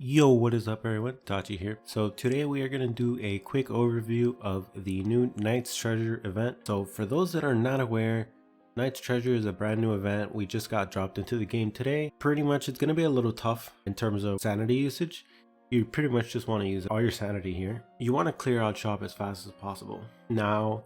Yo, what is up everyone? Tachi here. So today we are going to do a quick overview of the new Knight's Treasure event. So for those that are not aware, Knight's Treasure is a brand new event. We just got dropped into the game today. Pretty much it's going to be a little tough in terms of sanity usage. You pretty much just want to use all your sanity here. You want to clear out shop as fast as possible. Now,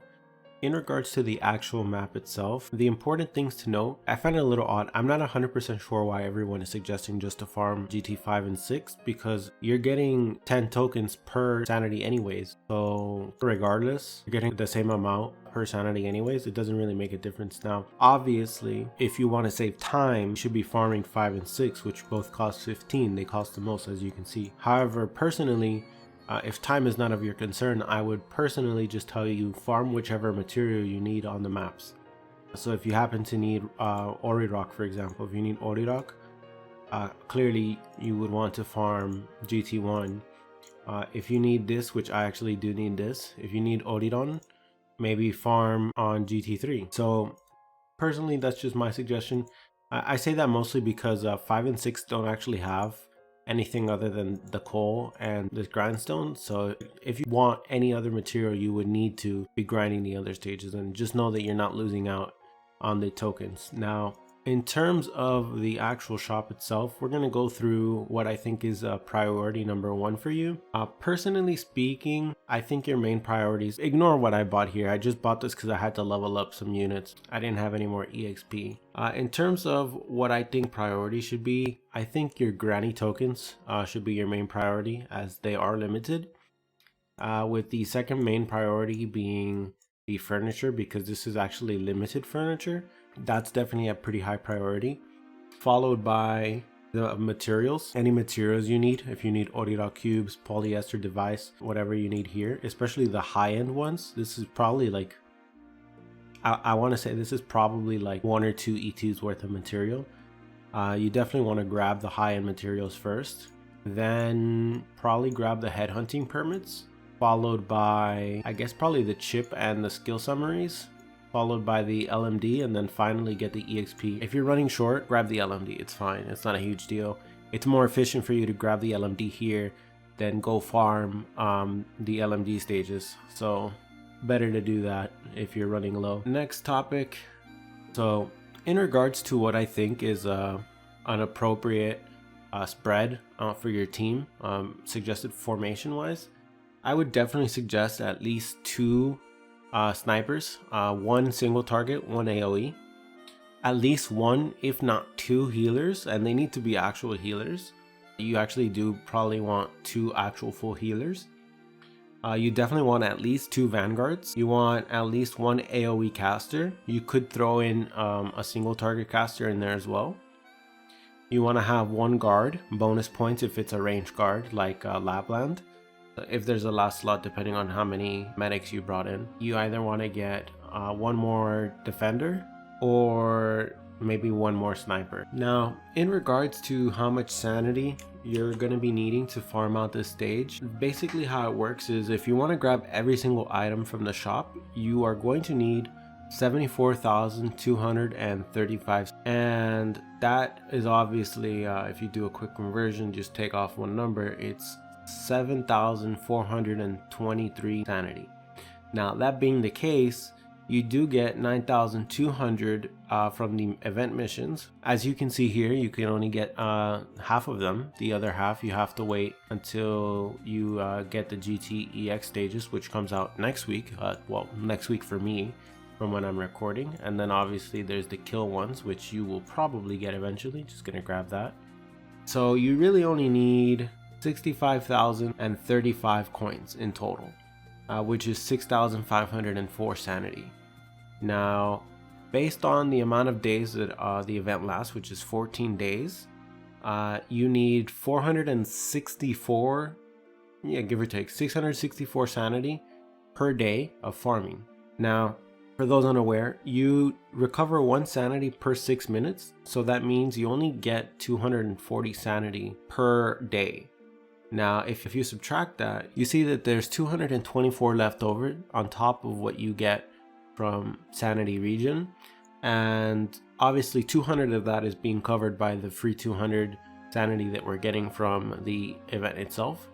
in regards to the actual map itself, the important things to know, I find it a little odd. I'm not 100% sure why everyone is suggesting just to farm GT 5 and 6 because you're getting 10 tokens per sanity anyways. So regardless, you're getting the same amount per sanity anyways. It doesn't really make a difference. Now, obviously, if you want to save time, you should be farming 5 and 6, which both cost 15. They cost the most, as you can see. However, personally, if time is not of your concern, I would personally just tell you farm whichever material you need on the maps. So if you happen to need Ori Rock, for example, if you need Ori Rock, clearly you would want to farm GT1. If you need this, which I actually do need this, if you need Oriron, maybe farm on GT3. So personally, that's just my suggestion. I say that mostly because 5 and 6 don't actually have anything other than the coal and this grindstone. So if you want any other material, you would need to be grinding the other stages, and just know that you're not losing out on the tokens. Now, in terms of the actual shop itself, we're going to go through what I think is priority number 1 for you. Personally speaking, I think your main priorities, ignore what I bought here. I just bought this because I had to level up some units. I didn't have any more EXP. In terms of what I think priority should be, I think your granny tokens should be your main priority, as they are limited. With the second main priority being the furniture, because this is actually limited furniture. That's definitely a pretty high priority, followed by the materials. Any materials you need, if you need Orira cubes, polyester device, whatever you need here, especially the high-end ones. This is probably like, I want to say this is probably like 1 or 2 E2s worth of material. You definitely want to grab the high-end materials first, then probably grab the headhunting permits, followed by, I guess, probably the chip and the skill summaries, followed by the LMD, and then finally get the EXP. If you're running short, grab the LMD. It's fine. It's not a huge deal. It's more efficient for you to grab the LMD here than go farm the LMD stages. So better to do that if you're running low. Next topic. So in regards to what I think is an appropriate spread for your team, suggested formation wise, I would definitely suggest at least 2 snipers, 1 single target, 1 AoE, at least 1 if not 2 healers, and they need to be actual healers. You actually do probably want 2 actual full healers. You definitely want at least 2 vanguards. You want at least 1 AoE caster. You could throw in a single target caster in there as well. You want to have 1 guard, bonus points if it's a range guard like Lapland. If there's a last slot, depending on how many medics you brought in, you either want to get 1 more defender or maybe 1 more sniper. Now, in regards to how much sanity you're going to be needing to farm out this stage, basically how it works is if you want to grab every single item from the shop, you are going to need 74,235, and that is obviously, if you do a quick conversion, just take off 1 number, it's 7,423 sanity. Now, that being the case, you do get 9,200 from the event missions. As you can see here, you can only get half of them. The other half you have to wait until you get the GTEX stages, which comes out next week. Well, next week for me from when I'm recording. And then obviously there's the kill ones, which you will probably get eventually. Just gonna grab that. So you really only need 65,035 coins in total, which is 6,504 sanity. Now, based on the amount of days that the event lasts, which is 14 days, you need 464, give or take, 664 sanity per day of farming. Now, for those unaware, you recover 1 sanity per 6 minutes, so that means you only get 240 sanity per day. Now, if you subtract that, you see that there's 224 left over on top of what you get from Sanity region, and obviously 200 of that is being covered by the free 200 sanity that we're getting from the event itself,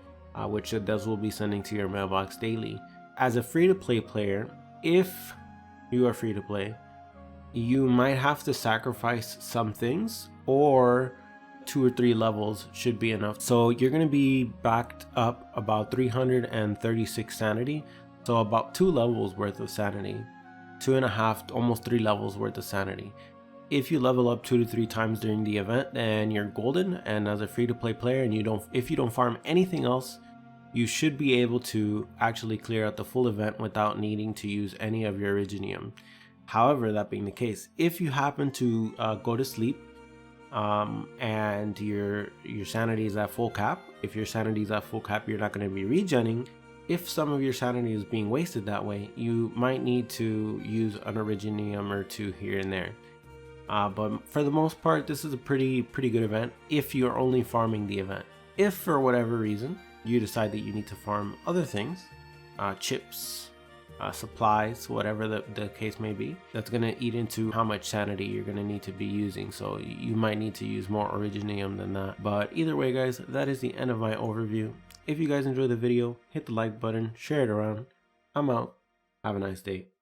which those will be sending to your mailbox daily. As a free-to-play player, if you are free to play, you might have to sacrifice some things, or 2 or 3 levels should be enough. So you're going to be backed up about 336 sanity, so about 2 levels worth of sanity, 2.5 almost 3 levels worth of sanity. If you level up 2 to 3 times during the event, then you're golden. And as a free-to-play player, and if you don't farm anything else, you should be able to actually clear out the full event without needing to use any of your Originium. However, that being the case, if you happen to go to sleep and your sanity is at full cap, if your sanity is at full cap, you're not going to be regenning. If some of your sanity is being wasted that way, you might need to use an Originium or 2 here and there. But for the most part, this is a pretty good event if you're only farming the event. If for whatever reason you decide that you need to farm other things, chips, supplies, whatever the case may be, that's going to eat into how much sanity you're going to need to be using. So you might need to use more Originium than that. But either way, guys, that is the end of my overview. If you guys enjoyed the video, hit the like button, share it around. I'm out. Have a nice day.